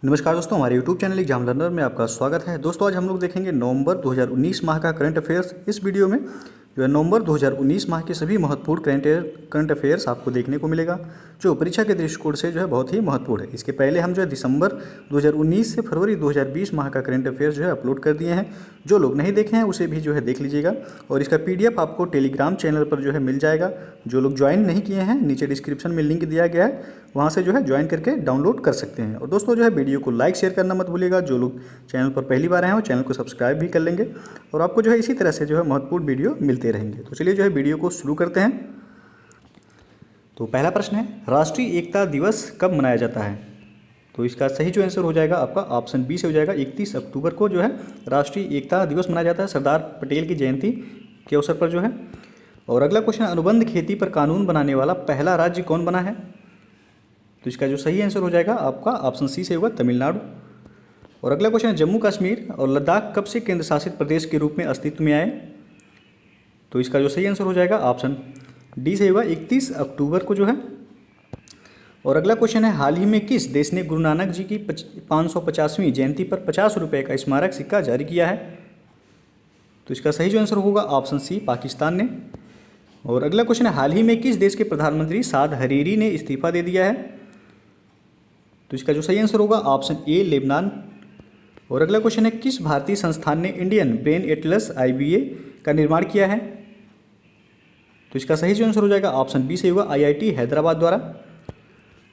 नमस्कार दोस्तों, हमारे YouTube चैनल एग्जाम लर्नर में आपका स्वागत है। दोस्तों आज हम लोग देखेंगे नवंबर 2019 माह का करंट अफेयर्स। इस वीडियो में जो है नवंबर 2019 माह के सभी महत्वपूर्ण करंट अफेयर्स आपको देखने को मिलेगा, जो परीक्षा के दृष्टिकोण से जो है बहुत ही महत्वपूर्ण है। इसके पहले हम जो है दिसंबर 2019 से फरवरी 2020 माह का करंट अफेयर्स जो है अपलोड कर दिए हैं। जो लोग नहीं देखे हैं उसे भी जो है देख लीजिएगा, और इसका PDF आपको टेलीग्राम चैनल पर जो है मिल जाएगा। जो लोग ज्वाइन नहीं किए हैं, नीचे डिस्क्रिप्शन में लिंक दिया गया है, वहाँ से जो है ज्वाइन करके डाउनलोड कर सकते हैं। और दोस्तों जो है वीडियो को लाइक शेयर करना मत भूलिएगा। जो लोग चैनल पर पहली बार आए हैं वो चैनल को सब्सक्राइब भी कर लेंगे, और आपको जो है इसी तरह से जो है महत्वपूर्ण वीडियो मिलते रहेंगे। तो चलिए जो है वीडियो को शुरू करते हैं। तो पहला प्रश्न है, राष्ट्रीय एकता दिवस कब मनाया जाता है? तो इसका सही जो आंसर हो जाएगा आपका ऑप्शन बी से हो जाएगा। 31 अक्टूबर को जो है राष्ट्रीय एकता दिवस मनाया जाता है, सरदार पटेल की जयंती के अवसर पर जो है। और अगला क्वेश्चन, अनुबंध खेती पर कानून बनाने वाला पहला राज्य कौन बना है? तो इसका जो सही आंसर हो जाएगा आपका ऑप्शन सी से होगा, तमिलनाडु। और अगला क्वेश्चन है, जम्मू कश्मीर और लद्दाख कब से केंद्र शासित प्रदेश के रूप में अस्तित्व में आए? तो इसका जो सही आंसर हो जाएगा ऑप्शन डी से होगा, 31 अक्टूबर को जो है। और अगला क्वेश्चन है, हाल ही में किस देश ने गुरु नानक जी की 550वीं जयंती पर 50 रुपये का स्मारक सिक्का जारी किया है? तो इसका सही जो आंसर होगा ऑप्शन सी, पाकिस्तान ने। और अगला क्वेश्चन है, हाल ही में किस देश के प्रधानमंत्री साद हरीरी ने इस्तीफा दे दिया है? तो इसका जो सही आंसर होगा ऑप्शन ए, लेबनान। और अगला क्वेश्चन है, किस भारतीय संस्थान ने इंडियन ब्रेन एटलस IBA का निर्माण किया है? तो इसका सही जो आंसर हो जाएगा ऑप्शन बी से होगा, IIT हैदराबाद द्वारा।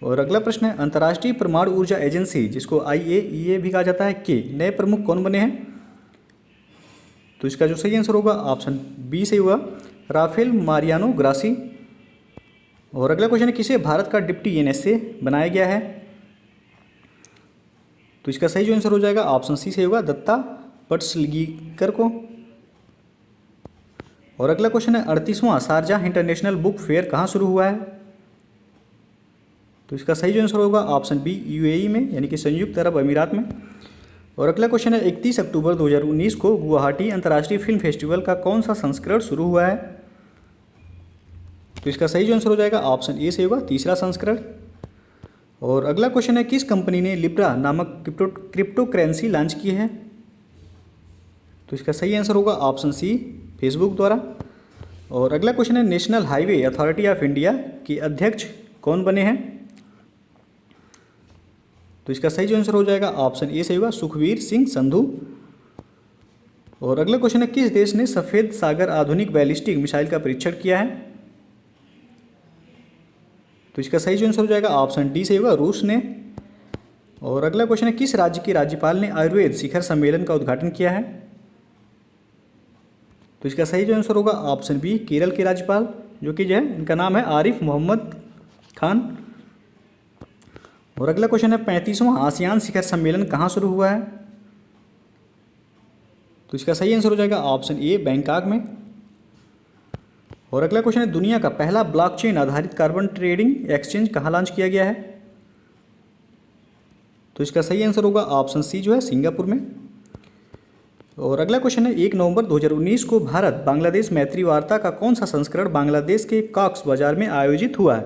और अगला प्रश्न है, अंतर्राष्ट्रीय परमाणु ऊर्जा एजेंसी जिसको IAEA भी कहा जाता है के नए प्रमुख कौन बने हैं? तो इसका जो सही आंसर होगा ऑप्शन बी से होगा, राफेल मारियानो ग्रासी। और अगला क्वेश्चन है, किसे भारत का डिप्टी NSA बनाया गया है? तो इसका सही जो आंसर हो जाएगा ऑप्शन सी से होगा, दत्ता पट्सलगीकर को। और अगला क्वेश्चन है, 38वां शारजाह इंटरनेशनल बुक फेयर कहाँ शुरू हुआ है? तो इसका सही जो आंसर होगा ऑप्शन बी, UAE में, यानी कि संयुक्त अरब अमीरात में। और अगला क्वेश्चन है, 31 अक्टूबर 2019 को गुवाहाटी अंतर्राष्ट्रीय फिल्म फेस्टिवल का कौन सा संस्करण शुरू हुआ है? तो इसका सही जो आंसर हो जाएगा ऑप्शन ए से होगा, तीसरा संस्करण। और अगला क्वेश्चन है, किस कंपनी ने लिब्रा नामक क्रिप्टो करेंसी लॉन्च की है? तो इसका सही आंसर होगा ऑप्शन सी, फेसबुक द्वारा। और अगला क्वेश्चन है, national highway authority of India के अध्यक्ष कौन बने हैं? तो इसका सही जो आंसर हो जाएगा ऑप्शन ए से होगा, सुखवीर सिंह संधू। और अगला क्वेश्चन है, किस देश ने सफ़ेद सागर आधुनिक बैलिस्टिक मिसाइल का परीक्षण किया है? तो इसका सही जो आंसर हो जाएगा ऑप्शन डी से होगा, रूस ने। और अगला क्वेश्चन है, किस राज्य के राज्यपाल ने आयुर्वेद शिखर सम्मेलन का उद्घाटन किया है? तो इसका सही जो आंसर होगा ऑप्शन बी, केरल के राज्यपाल, जो कि जो है इनका नाम है आरिफ मोहम्मद खान। और अगला क्वेश्चन है, 35वां आसियान शिखर सम्मेलन कहाँ शुरू हुआ है? तो इसका सही आंसर हो जाएगा ऑप्शन ए, बैंकॉक में। और अगला क्वेश्चन है, दुनिया का पहला ब्लॉकचेन आधारित कार्बन ट्रेडिंग एक्सचेंज कहाँ लॉन्च किया गया है? तो इसका सही आंसर होगा ऑप्शन सी, जो है सिंगापुर में। और अगला क्वेश्चन है, 1 नवंबर 2019 को भारत बांग्लादेश मैत्री वार्ता का कौन सा संस्करण बांग्लादेश के कॉक्स बाजार में आयोजित हुआ है?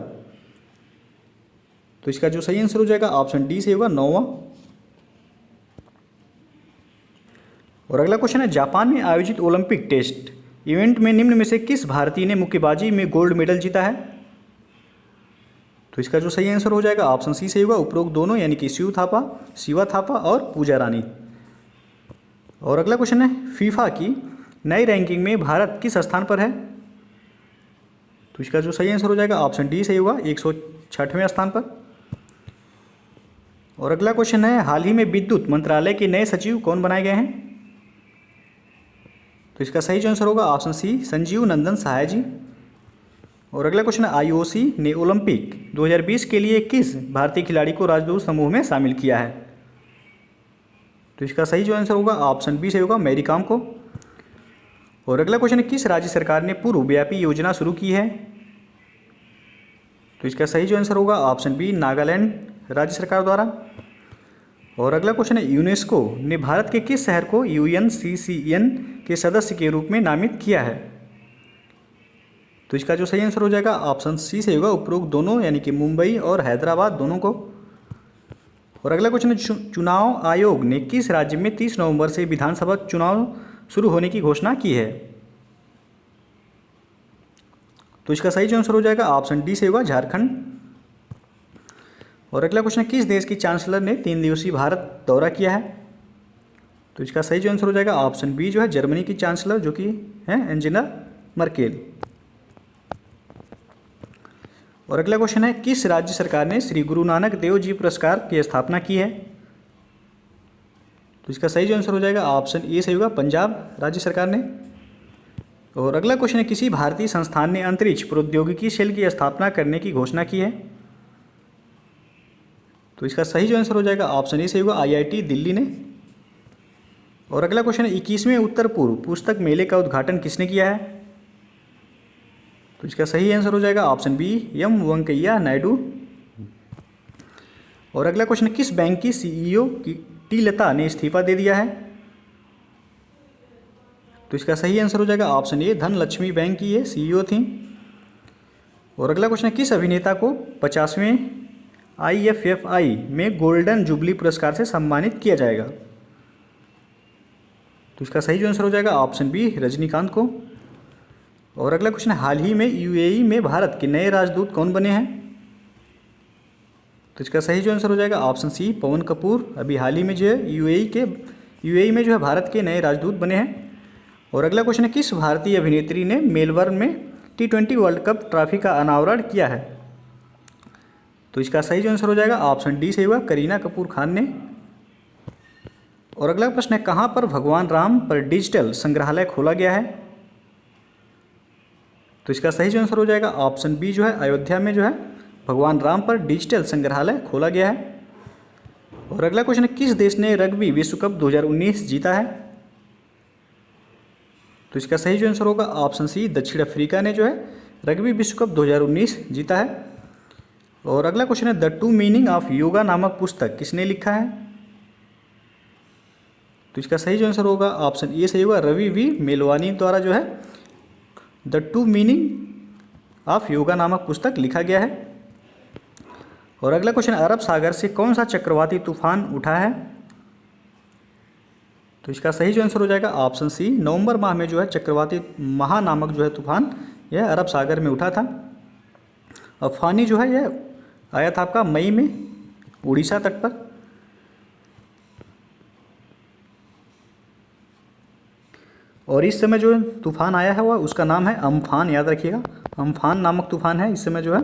तो इसका जो सही आंसर हो जाएगा ऑप्शन डी से होगा, 9वां। और अगला क्वेश्चन है, जापान में आयोजित ओलंपिक टेस्ट इवेंट में निम्न में से किस भारतीय ने मुक्केबाजी में गोल्ड मेडल जीता है? तो इसका जो सही आंसर हो जाएगा ऑप्शन सी से होगा, उपरोक्त दोनों, यानी कि शिवा थापा और पूजा रानी। और अगला क्वेश्चन है, फीफा की नई रैंकिंग में भारत किस स्थान पर है? तो इसका जो सही आंसर हो जाएगा ऑप्शन डी से होगा, 106वें स्थान पर। और अगला क्वेश्चन है, हाल ही में विद्युत मंत्रालय के नए सचिव कौन बनाए गए हैं? तो इसका सही जो आंसर होगा ऑप्शन सी, संजीव नंदन सहाय जी। और अगला क्वेश्चन है, IOC ने ओलंपिक 2020 के लिए किस भारतीय खिलाड़ी को राजदूत समूह में शामिल किया है? तो इसका सही जो आंसर होगा ऑप्शन बी से होगा, मैरी कॉम को। और अगला क्वेश्चन है, किस राज्य सरकार ने पूर्व व्यापी योजना शुरू की है? तो इसका सही जो आंसर होगा ऑप्शन बी, नागालैंड राज्य सरकार द्वारा। और अगला क्वेश्चन है, यूनेस्को ने भारत के किस शहर को UNCCN के सदस्य के रूप में नामित किया है? तो इसका जो सही आंसर हो जाएगा ऑप्शन सी से होगा, उपरोक्त दोनों, यानी कि मुंबई और हैदराबाद दोनों को। और अगला क्वेश्चन है, चुनाव आयोग ने किस राज्य में 30 नवंबर से विधानसभा चुनाव शुरू होने की घोषणा की है? तो इसका सही जो आंसर हो जाएगा ऑप्शन डी से होगा झारखंड। और अगला क्वेश्चन है, किस देश की चांसलर ने 3 दिवसीय भारत दौरा किया है? तो इसका सही जो आंसर हो जाएगा ऑप्शन बी जो है जर्मनी की चांसलर जो कि है एंजेला मर्केल। और अगला क्वेश्चन है, किस राज्य सरकार ने श्री गुरु नानक देव जी पुरस्कार की स्थापना की है? तो इसका सही जो आंसर हो जाएगा ऑप्शन ए सही होगा पंजाब राज्य सरकार ने। और अगला क्वेश्चन है, किसी भारतीय संस्थान ने अंतरिक्ष प्रौद्योगिकी सेल की स्थापना करने की घोषणा की है? तो इसका सही जो आंसर हो जाएगा ऑप्शन ए सही होगा IIT दिल्ली ने। और अगला क्वेश्चन है, 21वें उत्तर पूर्व पुस्तक मेले का उद्घाटन किसने किया है? तो इसका सही आंसर हो जाएगा option B M Venkaiah Naidu. और अगला क्वेश्चन है, किस बैंक की CEO की टी लता ने इस्तीफा दे दिया है? तो इसका सही आंसर हो जाएगा ऑप्शन ए धनलक्ष्मी बैंक की ये CEO थी। और अगला क्वेश्चन है, किस अभिनेता को 50वें IFFI में गोल्डन जुबली पुरस्कार से सम्मानित किया जाएगा? तो इसका सही जो आंसर हो जाएगा ऑप्शन बी रजनीकांत को। और अगला क्वेश्चन है, हाल ही में UAE में भारत के नए राजदूत कौन बने हैं? तो इसका सही जो आंसर हो जाएगा ऑप्शन सी पवन कपूर। अभी हाल ही में जो है UAE में जो है भारत के नए राजदूत बने हैं। और अगला क्वेश्चन है, किस भारतीय अभिनेत्री ने मेलबर्न में T20 वर्ल्ड कप ट्रॉफी का अनावरण किया है? तो इसका सही जो आंसर हो जाएगा ऑप्शन डी से होगा करीना कपूर खान ने। और अगला प्रश्न है, कहाँ पर भगवान राम पर डिजिटल संग्रहालय खोला गया है? तो इसका सही जो आंसर हो जाएगा ऑप्शन बी जो है अयोध्या में जो है भगवान राम पर डिजिटल संग्रहालय खोला गया है। और अगला क्वेश्चन है, किस देश ने रग्बी विश्व कप 2019 जीता है? तो इसका सही जो आंसर होगा ऑप्शन सी दक्षिण अफ्रीका ने जो है रग्बी विश्व कप 2019 जीता है। और अगला क्वेश्चन है, the two meaning of yoga नामक पुस्तक किसने लिखा है? तो इसका सही जो आंसर होगा ऑप्शन ए सही होगा रवि वी मेलवानी द्वारा जो है the two meaning of yoga नामक पुस्तक लिखा गया है। और अगला क्वेश्चन, अरब सागर से कौन सा चक्रवाती तूफान उठा है? तो इसका सही जो आंसर हो जाएगा ऑप्शन सी नवंबर माह में जो है चक्रवाती महा नामक जो है तूफान यह अरब सागर में उठा था। और फानी जो है यह आया था आपका मई में उड़ीसा तट पर। और इस समय जो तूफान आया है वह उसका नाम है अम्फान, याद रखिएगा अम्फान नामक तूफान है इस समय जो है।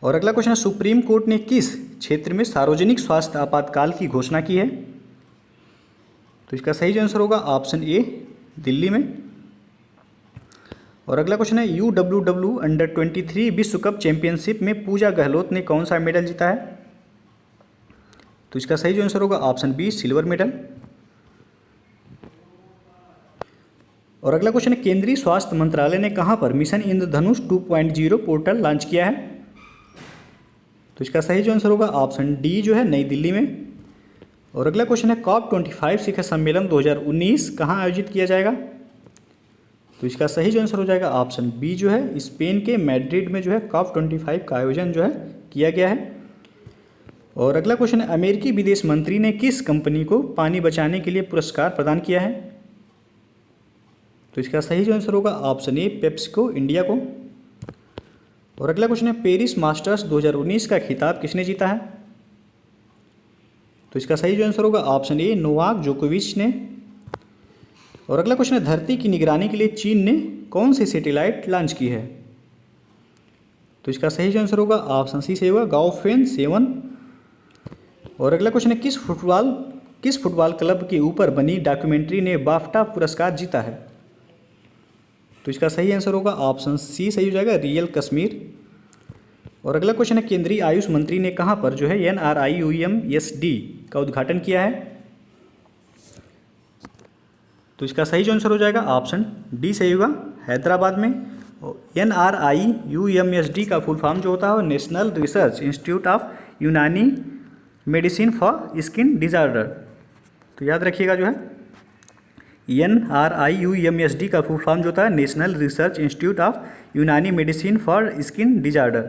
और अगला क्वेश्चन है, सुप्रीम कोर्ट ने किस क्षेत्र में सार्वजनिक स्वास्थ्य आपातकाल की घोषणा की है? तो इसका सही आंसर होगा ऑप्शन ए दिल्ली में। और अगला क्वेश्चन है, UWW अंडर-23 विश्व कप चैंपियनशिप में पूजा गहलोत ने कौन सा मेडल जीता है? तो इसका सही आंसर होगा ऑप्शन बी सिल्वर मेडल। और अगला क्वेश्चन है, केंद्रीय स्वास्थ्य मंत्रालय ने कहां पर मिशन इंद्रधनुष 2.0 पोर्टल लॉन्च किया है? तो इसका सही जो आंसर होगा ऑप्शन डी जो है नई दिल्ली में। और अगला क्वेश्चन है, COP25 शिखर सम्मेलन 2019 कहां आयोजित किया जाएगा? तो इसका सही जो आंसर हो जाएगा ऑप्शन बी जो है स्पेन के मैड्रिड में जो है COP25 का आयोजन जो है किया गया है। और अगला क्वेश्चन है, अमेरिकी विदेश मंत्री ने किस कंपनी को पानी बचाने के लिए पुरस्कार प्रदान किया है? तो इसका सही जो आंसर होगा ऑप्शन ए पेप्सिको इंडिया को। और अगला क्वेश्चन है, पेरिस मास्टर्स 2019 का खिताब किसने जीता है? तो इसका सही जो आंसर होगा ऑप्शन ए नोवाक जोकोविच ने। और अगला क्वेश्चन है, धरती की निगरानी के लिए चीन ने कौन सी सैटेलाइट लॉन्च की है? तो इसका सही जो आंसर होगा ऑप्शन सी से होगा गाओफेन 7। और अगला क्वेश्चन है, किस फुटबॉल क्लब के ऊपर बनी डॉक्यूमेंट्री ने बाफ्टा पुरस्कार जीता है? तो इसका सही आंसर होगा ऑप्शन सी सही हो जाएगा रियल कश्मीर। और अगला क्वेश्चन है, केंद्रीय आयुष मंत्री ने कहां पर जो है NRIUMSD का उद्घाटन किया है? तो इसका सही जो आंसर हो जाएगा ऑप्शन डी सही होगा हैदराबाद में। NRIUMSD का फुल फॉर्म जो होता है नेशनल रिसर्च इंस्टीट्यूट ऑफ यूनानी मेडिसिन फॉर स्किन डिजार्डर। तो याद रखिएगा जो है NRIUMSD का फुल फॉर्म जो होता है नेशनल रिसर्च इंस्टीट्यूट ऑफ यूनानी मेडिसिन फॉर स्किन डिजार्डर।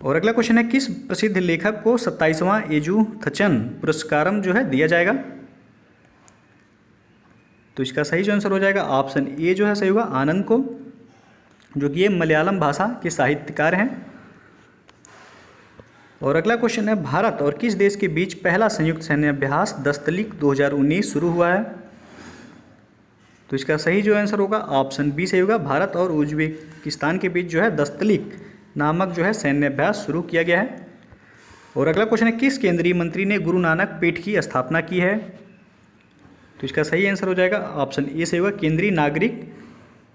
और अगला क्वेश्चन है, किस प्रसिद्ध लेखक को 27वां एजुथचन पुरस्कारम जो है दिया जाएगा? तो इसका सही जो आंसर हो जाएगा ऑप्शन ए जो है सही होगा, आनंद को, जो कि ये मलयालम भाषा के साहित्यकार हैं। और अगला क्वेश्चन है, भारत और किस देश के बीच पहला संयुक्त सैन्य अभ्यास दस्तलिक 2019 शुरू हुआ है? तो इसका सही जो आंसर होगा ऑप्शन बी सही होगा, भारत और उज्बेकिस्तान के बीच जो है दस्तलिक नामक जो है सैन्य अभ्यास शुरू किया गया है। और अगला क्वेश्चन है, किस केंद्रीय मंत्री ने गुरु नानक पीठ की स्थापना की है? तो इसका सही आंसर हो जाएगा ऑप्शन ए सही होगा,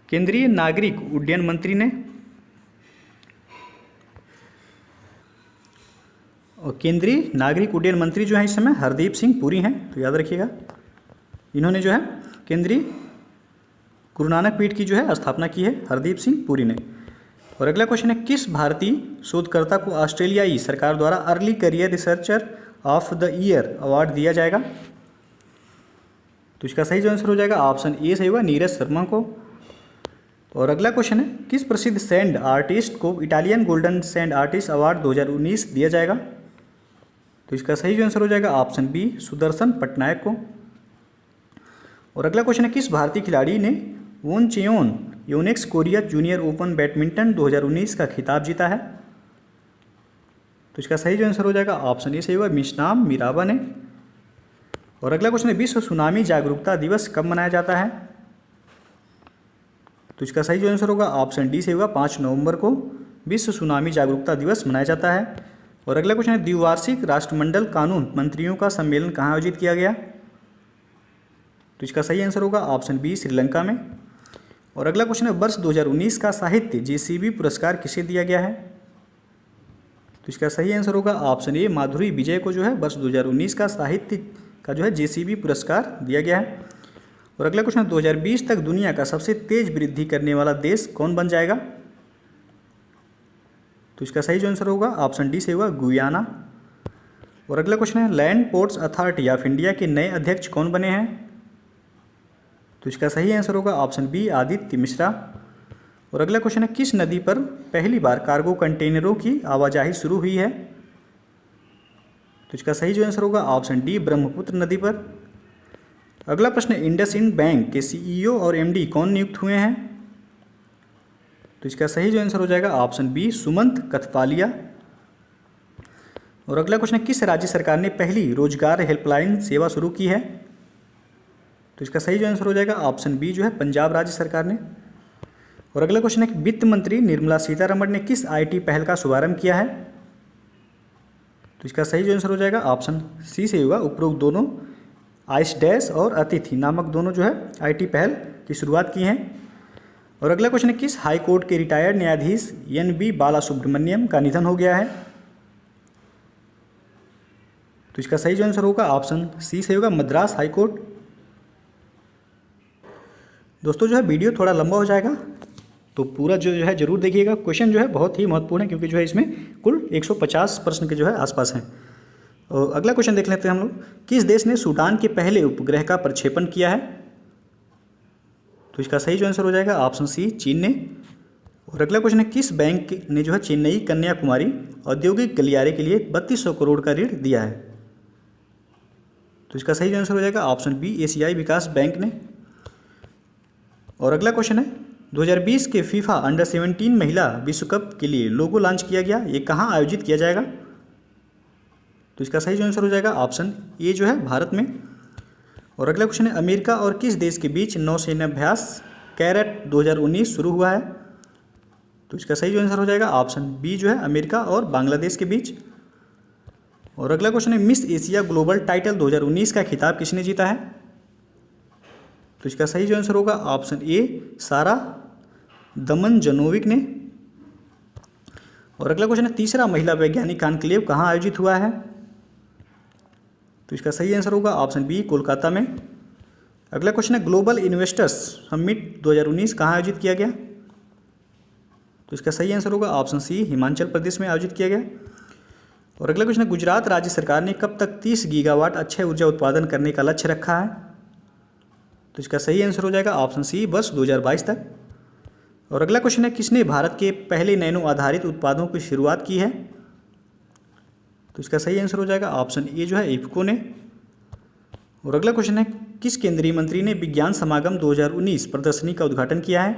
केंद्रीय नागरिक उड्डयन मंत्री ने। और केंद्रीय नागरिक उड्डयन मंत्री जो है इस समय हरदीप सिंह पुरी हैं, तो याद रखिएगा, इन्होंने जो है केंद्रीय गुरु नानक पीठ की जो है स्थापना की है हरदीप सिंह पुरी ने। और अगला क्वेश्चन है, किस भारतीय शोधकर्ता को ऑस्ट्रेलियाई सरकार द्वारा early career researcher of the year award दिया जाएगा? तो इसका सही जो आंसर हो जाएगा ऑप्शन ए सही होगा, नीरज शर्मा को। और अगला क्वेश्चन है, किस प्रसिद्ध सैंड आर्टिस्ट को Italian golden sand artist award 2019 दिया जाएगा? तो इसका सही जो आंसर हो जाएगा ऑप्शन बी, सुदर्शन पटनायक को। और अगला क्वेश्चन है, किस भारतीय खिलाड़ी ने Woncheon Yonex Korea junior open badminton 2019 का खिताब जीता है? तो इसका सही जो आंसर हो जाएगा ऑप्शन ए सही होगा, मिशनाम मीराबा ने। और अगला क्वेश्चन है, विश्व सुनामी जागरूकता दिवस कब मनाया जाता है? तो इसका सही जो आंसर होगा ऑप्शन डी सही होगा, 5 नवंबर को विश्व सुनामी जागरूकता दिवस मनाया जाता है। और अगला क्वेश्चन है, द्विवार्षिक राष्ट्रमंडल कानून मंत्रियों का सम्मेलन कहाँ आयोजित किया गया? तो इसका सही आंसर होगा ऑप्शन बी, श्रीलंका में। और अगला क्वेश्चन है, वर्ष 2019 का साहित्य जेसीबी पुरस्कार किसे दिया गया है? तो इसका सही आंसर होगा ऑप्शन ए, माधुरी विजय को जो है वर्ष 2019 का साहित्य का जो है जेसीबी पुरस्कार दिया गया है। और अगला क्वेश्चन, 2020 तक दुनिया का सबसे तेज वृद्धि करने वाला देश कौन बन जाएगा? तो इसका सही जो आंसर होगा ऑप्शन डी से होगा, गुयाना। और अगला क्वेश्चन है, land ports authority of India के नए अध्यक्ष कौन बने हैं? तो इसका सही आंसर होगा ऑप्शन बी, आदित्य मिश्रा। और अगला क्वेश्चन है, किस नदी पर पहली बार कार्गो कंटेनरों की आवाजाही शुरू हुई है? तो इसका सही जो आंसर होगा ऑप्शन डी, ब्रह्मपुत्र नदी पर। अगला प्रश्न, इंडसइंड बैंक के सीईओ और एमडी कौन नियुक्त हुए हैं? तो इसका सही जो आंसर हो जाएगा ऑप्शन बी, सुमंत कथपालिया। और अगला क्वेश्चन है, किस राज्य सरकार ने पहली रोजगार हेल्पलाइन सेवा शुरू की है? तो इसका सही जो आंसर हो जाएगा ऑप्शन बी जो है, पंजाब राज्य सरकार ने। और अगला क्वेश्चन है कि वित्त मंत्री निर्मला सीतारमण ने किस आईटी पहल का शुभारंभ किया है? तो इसका सही जो आंसर हो जाएगा ऑप्शन सी से होगा, उपरोक्त दोनों आइस डैश और अतिथि नामक दोनों जो है आईटी पहल की शुरुआत की हैं। और अगला क्वेश्चन है, किस हाई कोर्ट के रिटायर्ड न्यायाधीश एन.बी. बालासुब्रमण्यम का निधन हो गया है? तो इसका सही जो आंसर होगा ऑप्शन सी से होगा, मद्रास हाई कोर्ट। दोस्तों जो है वीडियो थोड़ा लंबा हो जाएगा, तो पूरा जो है जरूर देखिएगा। क्वेश्चन जो है बहुत ही महत्वपूर्ण है, क्योंकि जो है इसमें कुल 150 प्रश्न के जो है आसपास हैं। और अगला क्वेश्चन देख लेते हैं हम लोग, किस देश ने सूडान के पहले उपग्रह का प्रक्षेपण किया है? तो इसका सही जो आंसर हो जाएगा ऑप्शन सी, चीन ने। और अगला क्वेश्चन है, किस बैंक ने जो है चेन्नई कन्याकुमारी औद्योगिक गलियारे के लिए 3200 करोड़ का ऋण दिया है? तो इसका सही जो आंसर हो जाएगा ऑप्शन बी, एशियाई विकास बैंक ने। और अगला क्वेश्चन है, 2020 के फीफा अंडर 17 महिला विश्व कप के लिए लोगो लॉन्च किया गया, ये कहाँ आयोजित किया जाएगा? तो इसका सही जो आंसर हो जाएगा ऑप्शन ए जो है, भारत में। और अगला क्वेश्चन है, अमेरिका और किस देश के बीच नौसेनाभ्यास कैरेट 2019 शुरू हुआ है? तो इसका सही जो आंसर हो जाएगा ऑप्शन बी जो है, अमेरिका और बांग्लादेश के बीच। और अगला क्वेश्चन है, मिस एशिया ग्लोबल टाइटल 2019 का खिताब किसने जीता है? तो इसका सही जो आंसर होगा ऑप्शन ए, सारा दमनजनोविक ने। और अगला क्वेश्चन है, तीसरा महिला वैज्ञानिक कॉन्क्लेव कहाँ आयोजित हुआ है? तो इसका सही आंसर होगा ऑप्शन बी, कोलकाता में। अगला क्वेश्चन है, ग्लोबल इन्वेस्टर्स समिट 2019 कहाँ आयोजित किया गया? तो इसका सही आंसर होगा ऑप्शन सी, हिमाचल प्रदेश में आयोजित किया गया। और अगला क्वेश्चन है, गुजरात राज्य सरकार ने कब तक 30 गीगावाट अक्षय ऊर्जा उत्पादन करने का लक्ष्य रखा है? तो इसका सही आंसर हो जाएगा ऑप्शन सी, वर्ष 2022 तक। और अगला क्वेश्चन है, किसने भारत के पहले नैनो आधारित उत्पादों की शुरुआत की है? तो इसका सही आंसर हो जाएगा ऑप्शन ए जो है इफ्को ने। और अगला क्वेश्चन है, किस केंद्रीय मंत्री ने विज्ञान समागम 2019 प्रदर्शनी का उद्घाटन किया है?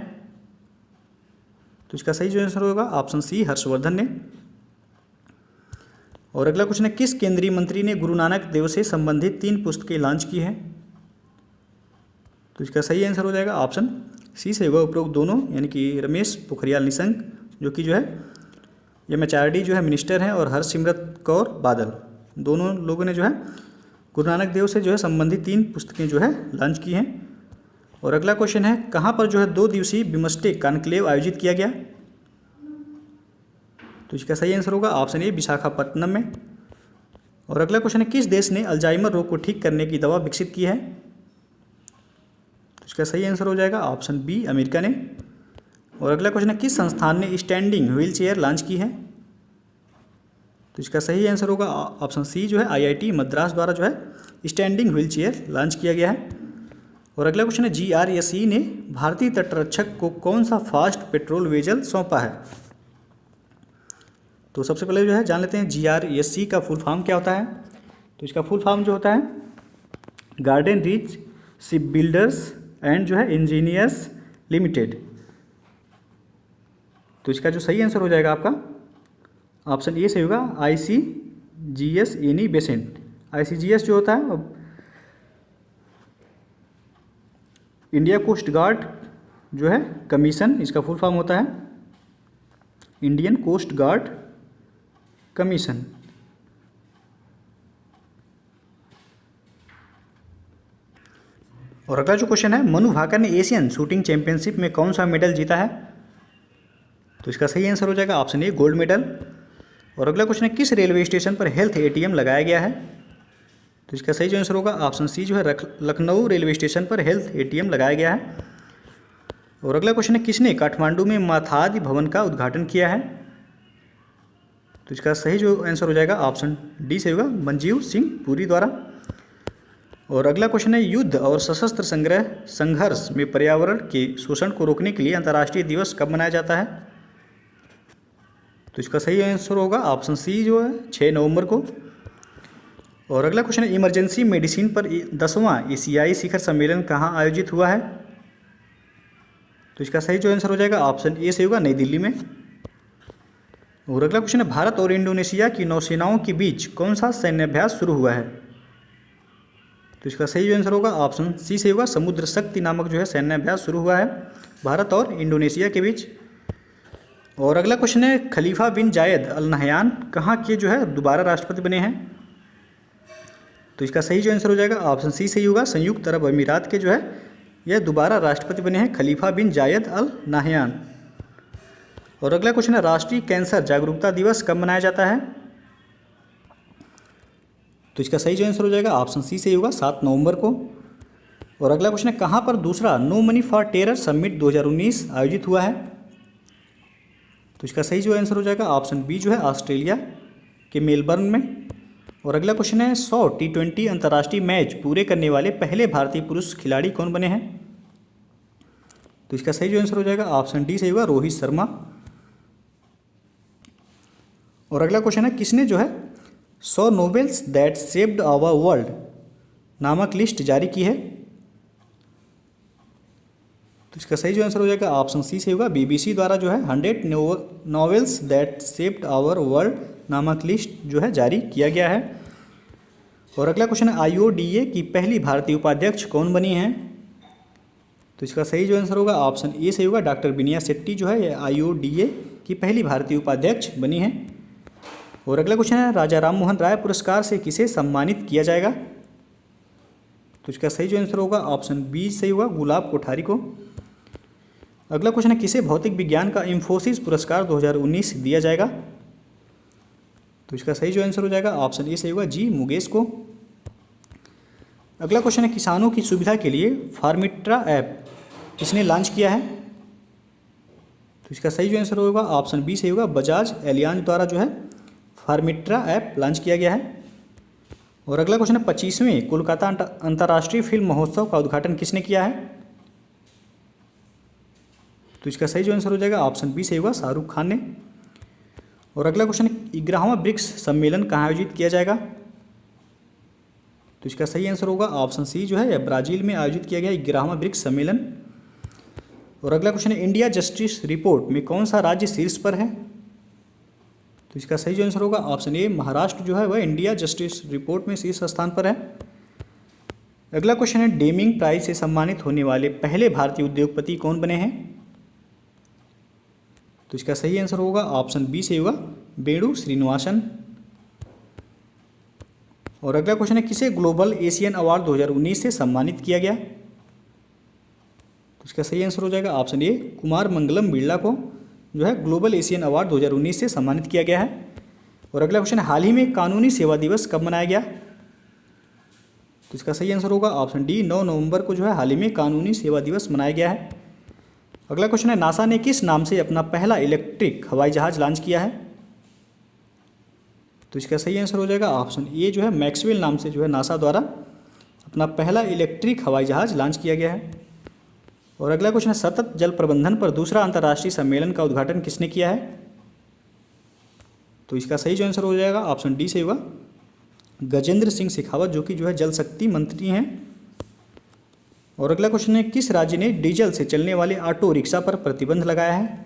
तो इसका सही जो आंसर होगा ऑप्शन सी हर्षवर्धन ने। और अगला क्वेश्चन है, किस केंद्रीय मंत्री ने गुरु नानक देव से संबंधित 3 पुस्तकें लॉन्च की हैं? तो इसका सही आंसर हो जाएगा ऑप्शन सी से होगा उपरोक्त दोनों, यानी कि रमेश पोखरियाल निशंक जो कि जो है MHRD जो है मिनिस्टर हैं, और हरसिमरत कौर बादल, दोनों लोगों ने जो है गुरु नानक देव से जो है संबंधित 3 पुस्तकें जो है लॉन्च की हैं। और अगला क्वेश्चन है, कहाँ पर जो है 2 दिवसीय बिमस्टेक कॉन्क्लेव आयोजित किया गया? तो इसका सही आंसर होगा ऑप्शन ए विशाखापट्टनम में। और अगला क्वेश्चन है, किस देश ने अल्जाइमर रोग को ठीक करने की दवा विकसित की है? तो इसका सही आंसर हो जाएगा ऑप्शन बी अमेरिका ने। और अगला क्वेश्चन है, किस संस्थान ने स्टैंडिंग व्हील चेयर लॉन्च की है? तो इसका सही आंसर होगा ऑप्शन सी जो है IIT मद्रास द्वारा जो है स्टैंडिंग व्हील चेयर लॉन्च किया गया है। और अगला क्वेश्चन है, GRSE ने भारतीय तटरक्षक को कौन सा फास्ट पेट्रोल वेजल सौंपा है? तो सबसे पहले जो है जान लेते हैं GRSE का फुल फॉर्म क्या होता है। तो इसका फुल फॉर्म जो होता है garden reach ship builders and जो है इंजीनियर्स लिमिटेड। तो इसका जो सही आंसर हो जाएगा आपका ऑप्शन ए से होगा ICGS एनी बेसेंट। ICGS जो होता है इंडिया कोस्ट गार्ड जो है कमीशन, इसका फुल फॉर्म होता है इंडियन कोस्ट गार्ड कमीशन। और अगला जो क्वेश्चन है, मनु भाकर ने एशियन शूटिंग चैंपियनशिप में कौन सा मेडल जीता है? तो इसका सही आंसर हो जाएगा ऑप्शन ए गोल्ड मेडल। और अगला क्वेश्चन है, किस रेलवे स्टेशन पर हेल्थ ATM लगाया गया है? तो इसका सही जो आंसर होगा ऑप्शन सी जो है लखनऊ रेलवे स्टेशन पर हेल्थ ATM लगाया गया है। और अगला क्वेश्चन है, किसने काठमांडू में माथादी भवन का उद्घाटन किया है? तो इसका सही जो आंसर हो जाएगा ऑप्शन डी से होगा मंजीव सिंह पुरी द्वारा। और अगला क्वेश्चन है, युद्ध और सशस्त्र संघर्ष में पर्यावरण के शोषण को रोकने के लिए अंतर्राष्ट्रीय दिवस कब मनाया जाता है? तो इसका सही आंसर होगा ऑप्शन सी जो है 6 नवंबर को। और अगला क्वेश्चन है, इमरजेंसी मेडिसिन पर 10वां एशियाई शिखर सम्मेलन कहाँ आयोजित हुआ है? तो इसका सही जो आंसर हो जाएगा ऑप्शन ए से होगा नई दिल्ली में। और अगला क्वेश्चन है, भारत और इंडोनेशिया की नौसेनाओं के बीच कौन सा सैन्याभ्यास शुरू हुआ है? तो इसका सही जो आंसर होगा ऑप्शन सी से होगा समुद्र शक्ति नामक जो है सैन्याभ्यास शुरू हुआ है भारत और इंडोनेशिया के बीच। और अगला क्वेश्चन है, खलीफा बिन जायद अल नहयान कहाँ के जो है दोबारा राष्ट्रपति बने हैं? तो इसका सही जो आंसर हो जाएगा ऑप्शन सी से ही होगा संयुक्त अरब अमीरात के जो है यह दोबारा राष्ट्रपति बने हैं खलीफा बिन जायद अल नाहयान। और अगला क्वेश्चन है, राष्ट्रीय कैंसर जागरूकता दिवस कब मनाया जाता है? तो इसका सही जो आंसर हो जाएगा ऑप्शन सी से ही होगा 7 नवंबर को। और अगला क्वेश्चन है, कहाँ पर दूसरा no money for terror summit 2019 आयोजित हुआ है? तो इसका सही जो आंसर हो जाएगा ऑप्शन बी जो है ऑस्ट्रेलिया के मेलबर्न में। और अगला क्वेश्चन है, 100 T20 अंतर्राष्ट्रीय मैच पूरे करने वाले पहले भारतीय पुरुष खिलाड़ी कौन बने हैं? तो इसका सही जो आंसर हो जाएगा ऑप्शन डी से होगा रोहित शर्मा। और अगला क्वेश्चन है, किसने जो है 100 novels that shaped our world नामक लिस्ट जारी की है? तो इसका सही जो आंसर हो जाएगा ऑप्शन सी से होगा BBC द्वारा जो है 100 novels that shaped our world नामक लिस्ट जो है जारी किया गया है। और अगला क्वेश्चन है, IODA की पहली भारतीय उपाध्यक्ष कौन बनी हैं? तो इसका सही जो आंसर होगा ऑप्शन ए से होगा डॉक्टर बिनिया शेट्टी जो है IODA की पहली भारतीय उपाध्यक्ष बनी हैं। और अगला क्वेश्चन है, राजा राम मोहन राय पुरस्कार से किसे सम्मानित किया जाएगा? तो इसका सही जो आंसर होगा ऑप्शन बी से होगा गुलाब कोठारी को। अगला क्वेश्चन है, किसे भौतिक विज्ञान का इंफोसिस पुरस्कार 2019 दिया जाएगा? तो इसका सही जो आंसर हो जाएगा ऑप्शन ए से होगा जी मुकेश को। अगला क्वेश्चन है, किसानों की सुविधा के लिए फार्मिट्रा ऐप किसने लॉन्च किया है? तो इसका सही जो आंसर होगा ऑप्शन बी से होगा बजाज एलियांज द्वारा जो है फार्मिट्रा ऐप लॉन्च किया गया है। और अगला क्वेश्चन है, 25वें कोलकाता अंतर्राष्ट्रीय फिल्म महोत्सव का उद्घाटन किसने किया है? तो इसका सही जो आंसर हो जाएगा ऑप्शन बी से होगा शाहरुख खान ने। और अगला क्वेश्चन है 11वां ब्रिक्स सम्मेलन कहाँ आयोजित किया जाएगा? तो इसका सही आंसर होगा ऑप्शन सी जो है ब्राजील में आयोजित किया गया 11वां ब्रिक्स सम्मेलन। और अगला क्वेश्चन है इंडिया जस्टिस रिपोर्ट में कौन सा राज्य शीर्ष पर है? तो इसका सही जो आंसर होगा ऑप्शन ए महाराष्ट्र जो है वह इंडिया जस्टिस रिपोर्ट में शीर्ष स्थान पर है। अगला क्वेश्चन है डेमिंग प्राइज से सम्मानित होने वाले पहले भारतीय उद्योगपति कौन बने हैं? तो इसका सही आंसर होगा ऑप्शन बी से होगा वेणु श्रीनिवासन। और अगला क्वेश्चन है किसे ग्लोबल एशियन अवार्ड 2019 से सम्मानित किया गया? तो इसका सही आंसर हो जाएगा ऑप्शन ए कुमार मंगलम बिरला को जो है ग्लोबल एशियन अवार्ड 2019 से सम्मानित किया गया है। और अगला क्वेश्चन है हाल ही में कानूनी सेवा दिवस कब मनाया गया? तो इसका सही आंसर होगा ऑप्शन डी 9 नवंबर को जो है हाल ही में कानूनी सेवा दिवस मनाया गया है। अगला क्वेश्चन है नासा ने किस नाम से अपना पहला इलेक्ट्रिक हवाई जहाज लॉन्च किया है? तो इसका सही आंसर हो जाएगा ऑप्शन ए जो है मैक्सवेल नाम से जो है नासा द्वारा अपना पहला इलेक्ट्रिक हवाई जहाज लॉन्च किया गया है। और अगला क्वेश्चन है सतत जल प्रबंधन पर दूसरा अंतर्राष्ट्रीय सम्मेलन का उद्घाटन किसने किया है? तो इसका सही जो आंसर हो जाएगा ऑप्शन डी से होगा गजेंद्र सिंह शेखावत जो कि जो है जल शक्ति मंत्री हैं। और अगला क्वेश्चन है किस राज्य ने डीजल से चलने वाले ऑटो रिक्शा पर प्रतिबंध लगाया है?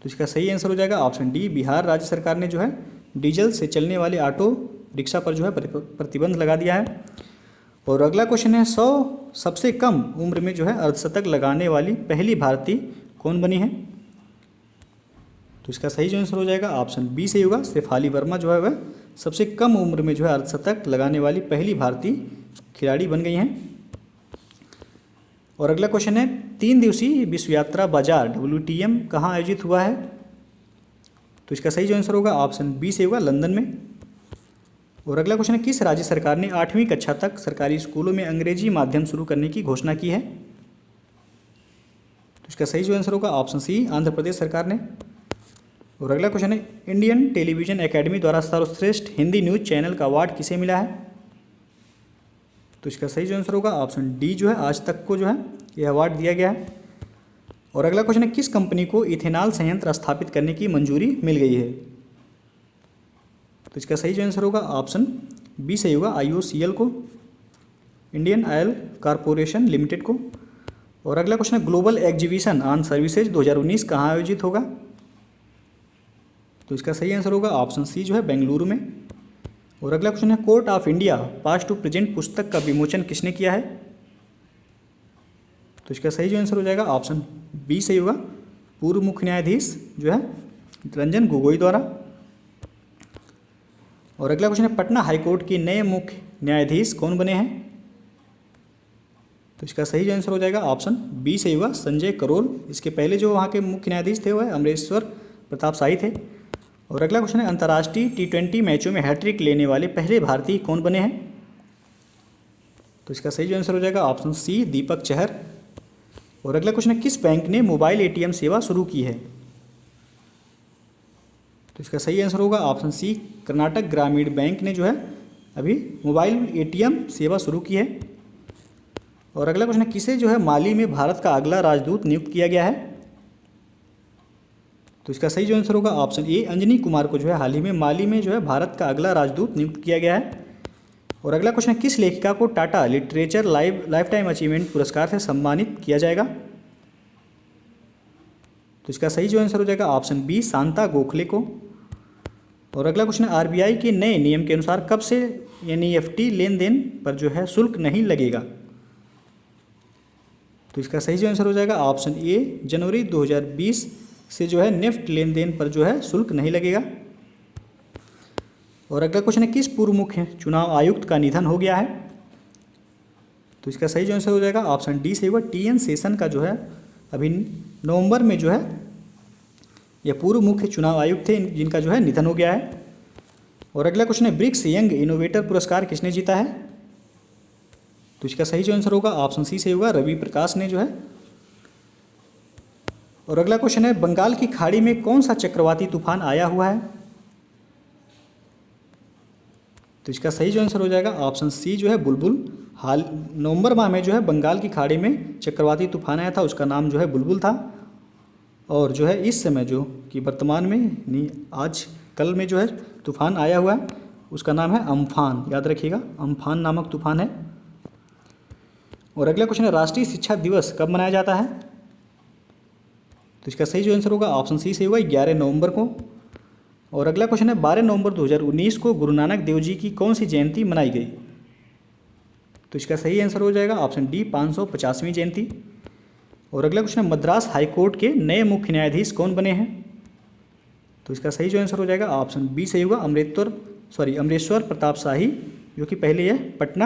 तो इसका सही आंसर हो जाएगा ऑप्शन डी बिहार राज्य सरकार ने जो है डीजल से चलने वाले ऑटो रिक्शा पर जो है प्रतिबंध लगा दिया है। और अगला क्वेश्चन है 100 सबसे कम उम्र में जो है अर्धशतक लगाने वाली पहली भारतीय कौन बनी है? तो इसका सही जो आंसर हो जाएगा ऑप्शन बी से होगा शेफाली वर्मा जो है वह सबसे कम उम्र में जो है अर्धशतक लगाने वाली पहली भारतीय खिलाड़ी बन गई हैं। और अगला क्वेश्चन है 3 दिवसीय विश्व यात्रा बाजार WTM कहाँ आयोजित हुआ है? तो इसका सही जो आंसर होगा ऑप्शन बी से होगा लंदन में। और अगला क्वेश्चन है किस राज्य सरकार ने 8वीं कक्षा तक सरकारी स्कूलों में अंग्रेजी माध्यम शुरू करने की घोषणा की है? तो इसका सही जो आंसर होगा ऑप्शन सी आंध्र प्रदेश सरकार ने। और अगला क्वेश्चन है इंडियन टेलीविजन एकेडमी द्वारा सर्वश्रेष्ठ हिंदी न्यूज चैनल का अवार्ड किसे मिला है? तो इसका सही जो आंसर होगा ऑप्शन डी जो है आज तक को जो है यह अवार्ड दिया गया है। और अगला क्वेश्चन है किस कंपनी को इथेनॉल संयंत्र स्थापित करने की मंजूरी मिल गई है? तो इसका सही जो आंसर होगा ऑप्शन बी सही होगा IOCL को, इंडियन ऑयल कॉरपोरेशन लिमिटेड को। और अगला क्वेश्चन है ग्लोबल एग्जीबिशन ऑन सर्विसेज 2019 कहाँ आयोजित होगा? तो इसका सही आंसर होगा ऑप्शन सी जो है बेंगलुरु में। और अगला क्वेश्चन है court of India past to present पुस्तक का विमोचन किसने किया है? तो इसका सही जो आंसर हो जाएगा ऑप्शन बी सही होगा पूर्व मुख्य न्यायाधीश जो है रंजन गोगोई द्वारा। और अगला क्वेश्चन है पटना हाईकोर्ट के नए मुख्य न्यायाधीश कौन बने हैं? तो इसका सही जो आंसर हो जाएगा ऑप्शन बी सही होगा संजय करोल। इसके पहले जो वहाँ के मुख्य न्यायाधीश थे वह अमरेश्वर प्रताप शाही थे। और अगला क्वेश्चन है अंतर्राष्ट्रीय T20 मैचों में हैट्रिक लेने वाले पहले भारतीय कौन बने हैं? तो इसका सही जो आंसर हो जाएगा ऑप्शन सी दीपक चहर। और अगला क्वेश्चन है किस बैंक ने मोबाइल ATM सेवा शुरू की है? तो इसका सही आंसर होगा ऑप्शन सी कर्नाटक ग्रामीण बैंक ने जो है अभी मोबाइल ATM सेवा शुरू की है। और अगला क्वेश्चन है किसे जो है माली में भारत का अगला राजदूत नियुक्त किया गया है? तो इसका सही जो आंसर होगा ऑप्शन ए अंजनी कुमार को जो है हाल ही में माली में जो है भारत का अगला राजदूत नियुक्त किया गया है। और अगला क्वेश्चन है किस लेखिका को Tata literature life time achievement पुरस्कार से सम्मानित किया जाएगा? तो इसका सही जो आंसर हो जाएगा ऑप्शन बी शांता गोखले को। और अगला क्वेश्चन है RBI के नए नियम के अनुसार कब से NEFT लेन देन पर जो है शुल्क नहीं लगेगा? तो इसका सही जो आंसर हो जाएगा ऑप्शन ए जनवरी 2020 से जो है नेफ्ट लेन देन पर जो है शुल्क नहीं लगेगा। और अगला क्वेश्चन है किस पूर्व मुख्य चुनाव आयुक्त का निधन हो गया है? तो इसका सही जो आंसर हो जाएगा ऑप्शन डी से होगा TN सेशन का जो है अभी नवंबर में जो है यह पूर्व मुख्य चुनाव आयुक्त थे जिनका जो है निधन हो गया है। और अगला क्वेश्चन है ब्रिक्स यंग इनोवेटर पुरस्कार किसने जीता है? तो इसका सही जो आंसर होगा ऑप्शन सी से होगा रवि प्रकाश ने जो है। और अगला क्वेश्चन है बंगाल की खाड़ी में कौन सा चक्रवाती तूफान आया हुआ है? तो इसका सही जो आंसर हो जाएगा ऑप्शन सी जो है बुलबुल। हाल नवंबर माह में जो है बंगाल की खाड़ी में चक्रवाती तूफान आया था, उसका नाम जो है बुलबुल था। और जो है इस समय जो कि वर्तमान में नहीं, आज कल में जो है तूफान आया हुआ है उसका नाम है अम्फान, याद रखिएगा अम्फान नामक तूफान है। और अगला क्वेश्चन है राष्ट्रीय शिक्षा दिवस कब मनाया जाता है? तो इसका सही जो आंसर होगा ऑप्शन सी से होगा 11 नवंबर को। और अगला क्वेश्चन है 12 नवंबर 2019 को गुरु नानक देव जी की कौन सी जयंती मनाई गई? तो इसका सही आंसर हो जाएगा ऑप्शन डी 550वीं जयंती। और अगला क्वेश्चन है मद्रास हाईकोर्ट के नए मुख्य न्यायाधीश कौन बने हैं? तो इसका सही जो आंसर हो जाएगा ऑप्शन बी सही होगा अमरेश्वर प्रताप शाही, जो कि पहले यह पटना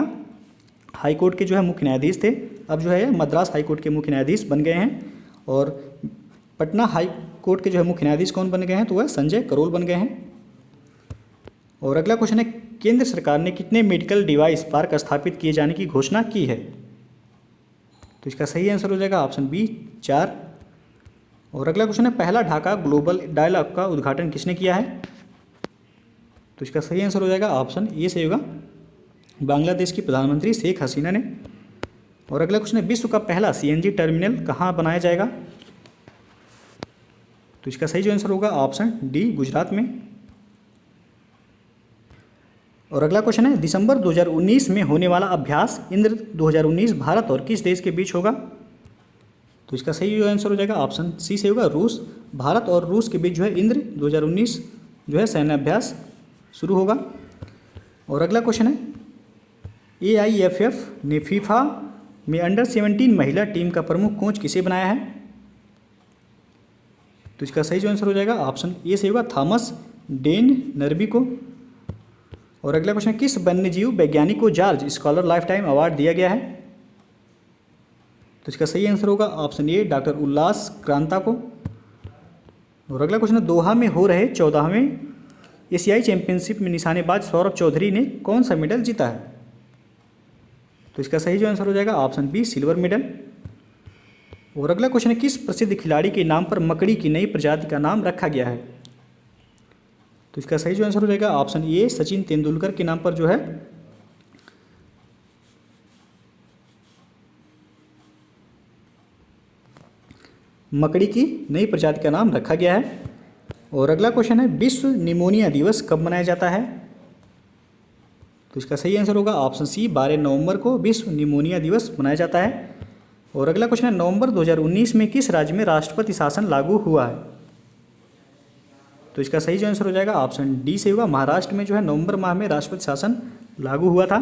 हाईकोर्ट के जो है मुख्य न्यायाधीश थे, अब जो है मद्रास हाईकोर्ट के मुख्य न्यायाधीश बन गए हैं। और पटना हाई कोर्ट के जो है मुख्य न्यायाधीश कौन बन गए हैं? तो वह संजय करोल बन गए हैं। और अगला क्वेश्चन है केंद्र सरकार ने कितने मेडिकल डिवाइस पार्क स्थापित किए जाने की घोषणा की है? तो इसका सही आंसर हो जाएगा ऑप्शन बी 4। और अगला क्वेश्चन है पहला ढाका ग्लोबल डायलॉग का उद्घाटन किसने किया है? तो इसका सही आंसर हो जाएगा ऑप्शन ए से होगा बांग्लादेश की प्रधानमंत्री शेख हसीना ने। और अगला क्वेश्चन है विश्व का पहला सीएनजी टर्मिनल कहाँ बनाया जाएगा? तो इसका सही जो आंसर होगा ऑप्शन डी गुजरात में। और अगला क्वेश्चन है दिसंबर 2019 में होने वाला अभ्यास इंद्र 2019 भारत और किस देश के बीच होगा? तो इसका सही जो आंसर हो जाएगा ऑप्शन सी से होगा रूस। भारत और रूस के बीच जो है इंद्र 2019 जो है सैन्य अभ्यास शुरू होगा। और अगला क्वेश्चन है AIFF ने फीफा में अंडर-17 महिला टीम का प्रमुख कोच किसे बनाया है? तो इसका सही जो आंसर हो जाएगा ऑप्शन ए से होगा थॉमस डेन नरबी को। और अगला क्वेश्चन किस वन्यजीव वैज्ञानिक को George scholar life time award दिया गया है? तो इसका सही आंसर होगा ऑप्शन ए डॉक्टर उल्लास क्रांता को। और अगला क्वेश्चन दोहा में हो रहे 14वें एशियाई चैंपियनशिप में निशानेबाज सौरभ चौधरी ने कौन सा मेडल जीता है? तो इसका सही जो आंसर हो जाएगा ऑप्शन बी सिल्वर मेडल। और अगला क्वेश्चन है किस प्रसिद्ध खिलाड़ी के नाम पर मकड़ी की नई प्रजाति का नाम रखा गया है? तो इसका सही जो आंसर हो जाएगा ऑप्शन ए सचिन तेंदुलकर के नाम पर जो है मकड़ी की नई प्रजाति का नाम रखा गया है। और अगला क्वेश्चन है विश्व निमोनिया दिवस कब मनाया जाता है? तो इसका सही आंसर होगा ऑप्शन सी 12 नवंबर को विश्व निमोनिया दिवस मनाया जाता है। और अगला क्वेश्चन है नवंबर 2019 में किस राज्य में राष्ट्रपति शासन लागू हुआ है? तो इसका सही जो आंसर हो जाएगा ऑप्शन डी से होगा महाराष्ट्र में जो है नवंबर माह में राष्ट्रपति शासन लागू हुआ था।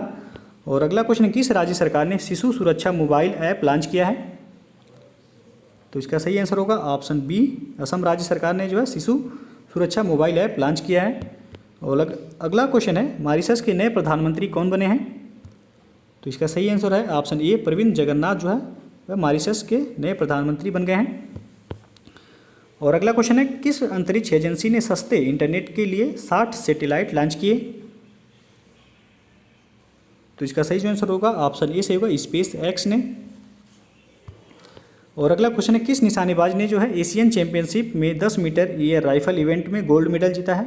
और अगला क्वेश्चन किस राज्य सरकार ने शिशु सुरक्षा मोबाइल ऐप लॉन्च किया है? तो इसका सही आंसर होगा ऑप्शन बी असम राज्य सरकार ने जो है शिशु सुरक्षा मोबाइल ऐप लॉन्च किया है। और अगला क्वेश्चन है मॉरिशस के नए प्रधानमंत्री कौन बने हैं? तो इसका सही आंसर है ऑप्शन ए प्रविंद जगन्नाथ जो है वह मॉरिशस के नए प्रधानमंत्री बन गए हैं। और अगला क्वेश्चन है किस अंतरिक्ष एजेंसी ने सस्ते इंटरनेट के लिए 60 सैटेलाइट लॉन्च किए? तो इसका सही जो आंसर होगा ऑप्शन ए से होगा स्पेस एक्स ने। और अगला क्वेश्चन है किस निशानेबाज ने जो है एशियन चैंपियनशिप में 10 मीटर एयर राइफल इवेंट में गोल्ड मेडल जीता है?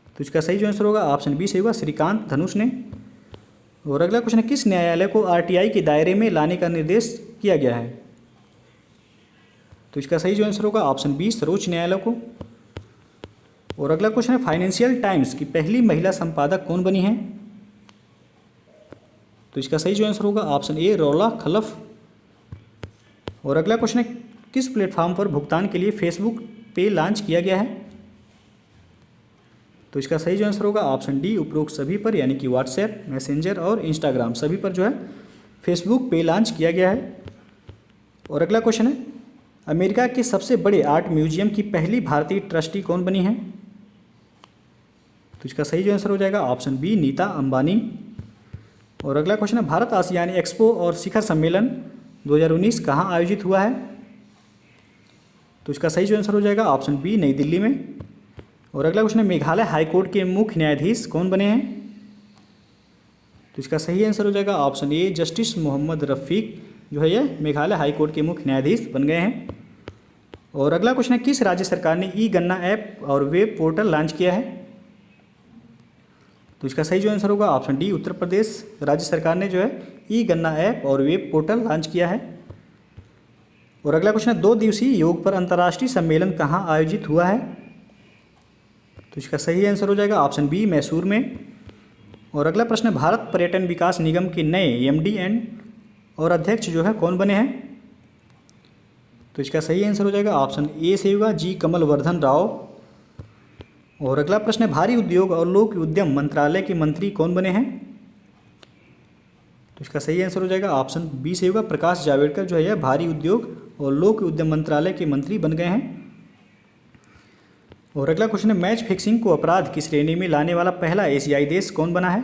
तो इसका सही जो आंसर होगा ऑप्शन बी से होगा श्रीकांत धनुष ने। और अगला क्वेश्चन है किस न्यायालय को RTI के दायरे में लाने का निर्देश किया गया है? तो इसका सही जो आंसर होगा ऑप्शन बी सर्वोच्च न्यायालय को। और अगला क्वेश्चन है फाइनेंशियल टाइम्स की पहली महिला संपादक कौन बनी है? तो इसका सही जो आंसर होगा ऑप्शन ए रौला खलफ। और अगला क्वेश्चन है किस प्लेटफॉर्म पर भुगतान के लिए फेसबुक पे लॉन्च किया गया है? तो इसका सही जो आंसर होगा ऑप्शन डी उपरोक्त सभी पर, यानी कि व्हाट्सएप, मैसेंजर और इंस्टाग्राम सभी पर जो है फेसबुक पे लॉन्च किया गया है। और अगला क्वेश्चन है अमेरिका के सबसे बड़े आर्ट म्यूजियम की पहली भारतीय ट्रस्टी कौन बनी है? तो इसका सही जो आंसर हो जाएगा ऑप्शन बी नीता अंबानी। और अगला क्वेश्चन है भारत आसियान एक्सपो और शिखर सम्मेलन 2019 कहाँ आयोजित हुआ है? तो इसका सही जो आंसर हो जाएगा ऑप्शन बी नई दिल्ली में। और अगला क्वेश्चन है मेघालय हाईकोर्ट के मुख्य न्यायाधीश कौन बने हैं? तो इसका सही आंसर हो जाएगा ऑप्शन ए जस्टिस मोहम्मद रफ़ीक जो है ये मेघालय हाईकोर्ट के मुख्य न्यायाधीश बन गए हैं। और अगला क्वेश्चन है किस राज्य सरकार ने ई गन्ना ऐप और वेब पोर्टल लॉन्च किया है? तो इसका सही जो आंसर होगा ऑप्शन डी उत्तर प्रदेश राज्य सरकार ने जो है ई गन्ना ऐप और वेब पोर्टल लॉन्च किया है। और अगला क्वेश्चन है 2 दिवसीय योग पर अंतर्राष्ट्रीय सम्मेलन कहाँ आयोजित हुआ है? तो इसका सही आंसर हो जाएगा ऑप्शन बी, मैसूर में। और अगला प्रश्न है भारत पर्यटन विकास निगम के नए एमडी और अध्यक्ष जो है कौन बने हैं? तो इसका सही आंसर हो जाएगा ऑप्शन ए से होगा जी कमल वर्धन राव। और अगला प्रश्न है भारी उद्योग और लोक उद्यम मंत्रालय के मंत्री कौन बने हैं? तो इसका सही आंसर हो जाएगा ऑप्शन बी से होगा प्रकाश जावड़ेकर जो है भारी उद्योग और लोक उद्यम मंत्रालय के मंत्री बन गए हैं। और अगला क्वेश्चन है मैच फिक्सिंग को अपराध की श्रेणी में लाने वाला पहला एशियाई देश कौन बना है?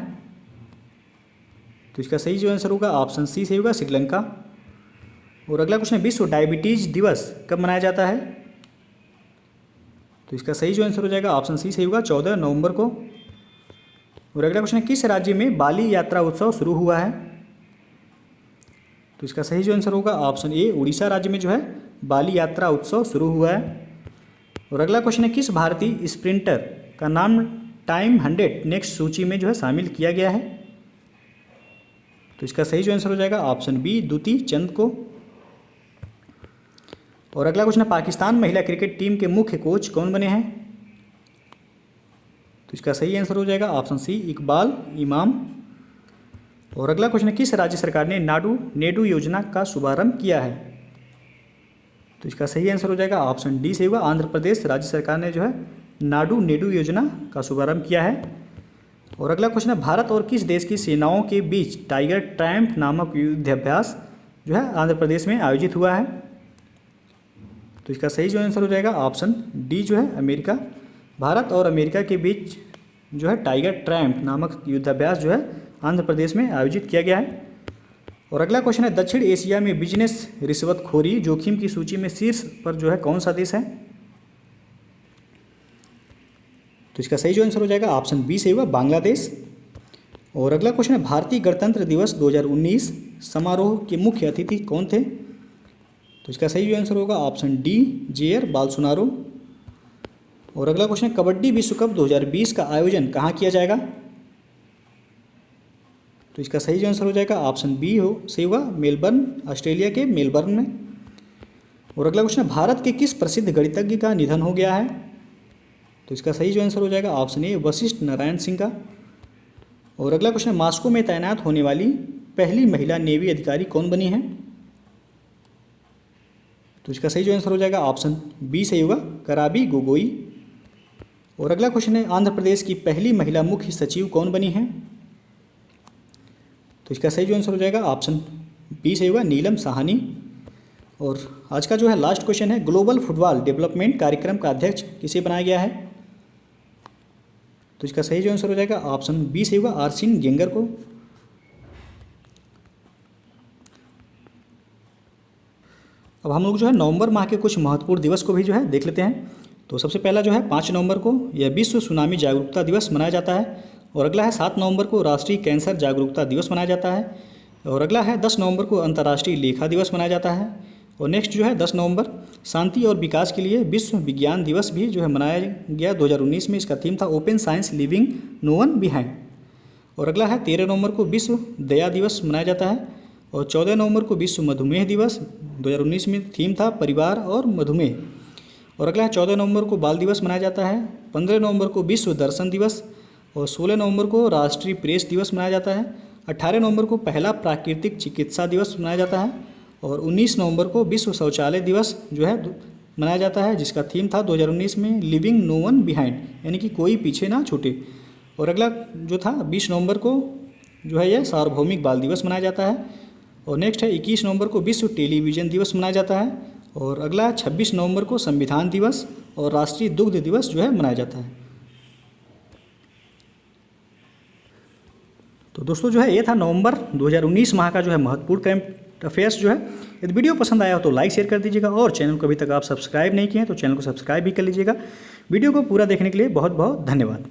तो इसका सही जो आंसर होगा ऑप्शन सी से होगा श्रीलंका। और अगला क्वेश्चन है विश्व डायबिटीज दिवस कब मनाया जाता है? तो इसका सही जो आंसर हो जाएगा ऑप्शन सी से होगा 14 नवंबर को। और अगला क्वेश्चन है किस राज्य में बाली यात्रा उत्सव शुरू हुआ है? तो इसका सही जो आंसर होगा ऑप्शन ए, उड़ीसा राज्य में जो है बाली यात्रा उत्सव शुरू हुआ है। और अगला क्वेश्चन है किस भारतीय स्प्रिंटर का नाम टाइम 100 नेक्स्ट सूची में जो है शामिल किया गया है? तो इसका सही जो आंसर हो जाएगा ऑप्शन बी, द्युति चंद को। और अगला क्वेश्चन है पाकिस्तान महिला क्रिकेट टीम के मुख्य कोच कौन बने हैं? तो इसका सही आंसर हो जाएगा ऑप्शन सी, इकबाल इमाम। और अगला क्वेश्चन है किस राज्य सरकार ने नाडू नेडू योजना का शुभारंभ किया है? तो इसका सही आंसर हो जाएगा ऑप्शन डी से होगा आंध्र प्रदेश राज्य सरकार ने जो है नाडू नेडू योजना का शुभारंभ किया है। और अगला क्वेश्चन है भारत और किस देश की सेनाओं के बीच टाइगर ट्रायम्फ नामक युद्धाभ्यास जो है आंध्र प्रदेश में आयोजित हुआ है? तो इसका सही जो आंसर हो जाएगा ऑप्शन डी जो है अमेरिका। भारत और अमेरिका के बीच जो है टाइगर ट्रायम्फ नामक युद्धाभ्यास जो है आंध्र प्रदेश में आयोजित किया गया है। और अगला क्वेश्चन है दक्षिण एशिया में बिजनेस रिश्वतखोरी जोखिम की सूची में शीर्ष पर जो है कौन सा देश है? तो इसका सही जो आंसर हो जाएगा ऑप्शन बी से होगा बांग्लादेश। और अगला क्वेश्चन है भारतीय गणतंत्र दिवस 2019 समारोह के मुख्य अतिथि कौन थे? तो इसका सही जो आंसर होगा ऑप्शन डी, जे.आर. बालसुनारो। और अगला क्वेश्चन है कबड्डी विश्व कप 2020 का आयोजन कहाँ किया जाएगा? तो इसका सही जो आंसर हो जाएगा ऑप्शन बी से होगा मेलबर्न, ऑस्ट्रेलिया के मेलबर्न में। और अगला क्वेश्चन है भारत के किस प्रसिद्ध गणितज्ञ का निधन हो गया है? तो इसका सही जो आंसर हो जाएगा ऑप्शन ए, वशिष्ठ नारायण सिंह का। और अगला क्वेश्चन है मॉस्को में तैनात होने वाली पहली महिला नेवी अधिकारी कौन बनी है? तो इसका सही जो आंसर हो जाएगा ऑप्शन बी से होगा कराबी गोगोई। और अगला क्वेश्चन है आंध्र प्रदेश की पहली महिला मुख्य सचिव कौन बनी है? तो इसका सही जो आंसर हो जाएगा ऑप्शन बी से होगा नीलम साहनी। और आज का जो है लास्ट क्वेश्चन है ग्लोबल फुटबॉल डेवलपमेंट कार्यक्रम का अध्यक्ष किसे बनाया गया है? तो इसका सही जो आंसर हो जाएगा ऑप्शन बी से होगा आर्सिन गेंगर को। अब हम लोग जो है नवंबर माह के कुछ महत्वपूर्ण दिवस को भी जो है देख लेते हैं। तो सबसे पहला जो है 5 नवंबर को यह विश्व सुनामी जागरूकता दिवस मनाया जाता है। और अगला है 7 नवंबर को राष्ट्रीय कैंसर जागरूकता दिवस मनाया जाता है। और अगला है 10 नवंबर को अंतर्राष्ट्रीय लेखा दिवस मनाया जाता है। और नेक्स्ट जो है 10 नवंबर शांति और विकास के लिए विश्व विज्ञान दिवस भी जो है मनाया गया 2019 में। इसका थीम था open science living no one behind. और अगला है 13 नवंबर को विश्व दया दिवस मनाया जाता है। और 14 नवंबर को विश्व मधुमेह दिवस 2019 में थीम था परिवार और मधुमेह। और अगला है 14 नवंबर को बाल दिवस मनाया जाता है। 15 नवंबर को विश्व दर्शन दिवस। और 16 नवंबर को राष्ट्रीय प्रेस दिवस मनाया जाता है। 18 नवंबर को पहला प्राकृतिक चिकित्सा दिवस मनाया जाता है। और 19 नवंबर को विश्व शौचालय दिवस जो है मनाया जाता है, जिसका थीम था 2019 में लिविंग नो वन बिहाइंड, यानी कि कोई पीछे ना छूटे। और अगला जो था 20 नवंबर को जो है यह सार्वभौमिक बाल दिवस मनाया जाता है। और नेक्स्ट है 21 नवंबर को विश्व टेलीविज़न दिवस मनाया जाता है। और अगला 26 नवंबर को संविधान दिवस और राष्ट्रीय दुग्ध दिवस जो है मनाया जाता है। तो दोस्तों जो है ये था नवंबर 2019 माह का जो है महत्वपूर्ण करंट अफेयर्स जो है। यदि वीडियो पसंद आया हो तो लाइक शेयर कर दीजिएगा और चैनल को अभी तक आप सब्सक्राइब नहीं किए हैं तो चैनल को सब्सक्राइब भी कर लीजिएगा। वीडियो को पूरा देखने के लिए बहुत बहुत धन्यवाद।